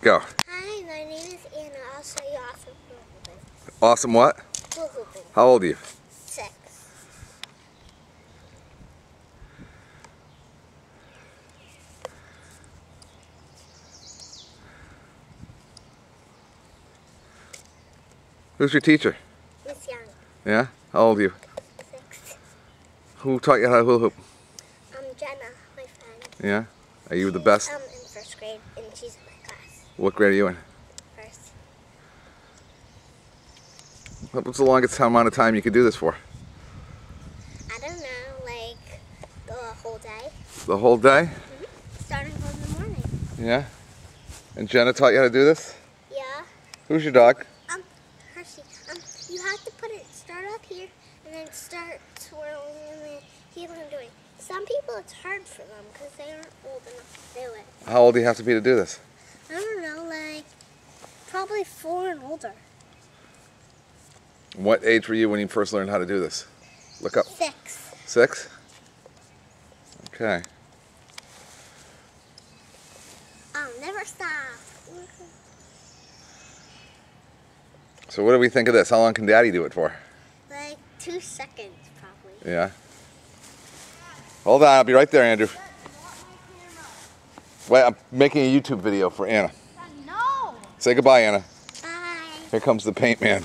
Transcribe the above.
Go. Hi, my name is Anna. I'll show you awesome hula hooping. Awesome what? Hula hooping. How old are you? 6. Who's your teacher? Miss Young. Yeah? How old are you? 6. Who taught you how to hula hoop? Jenna, my friend. Yeah? Are you the best? In 1st grade, and she's in my class. What grade are you in? 1st. What's the longest amount of time you could do this for? I don't know, like the whole day. The whole day? Starting from the morning. Yeah? And Jenna taught you how to do this? Yeah. Who's your dog? Hershey. You have to start up here, and then start swirling, and then keep on doing. Some people, it's hard for them because they aren't old enough to do it. How old do you have to be to do this? I don't know, like probably 4 and older. What age were you when you first learned how to do this? Look up. 6. 6? Okay. I'll never stop. So what do we think of this? How long can Daddy do it for? Like 2 seconds, probably. Yeah. Hold on, I'll be right there, Andrew. Wait, I'm making a YouTube video for Anna. No! Say goodbye, Anna. Bye. Here comes the paint man.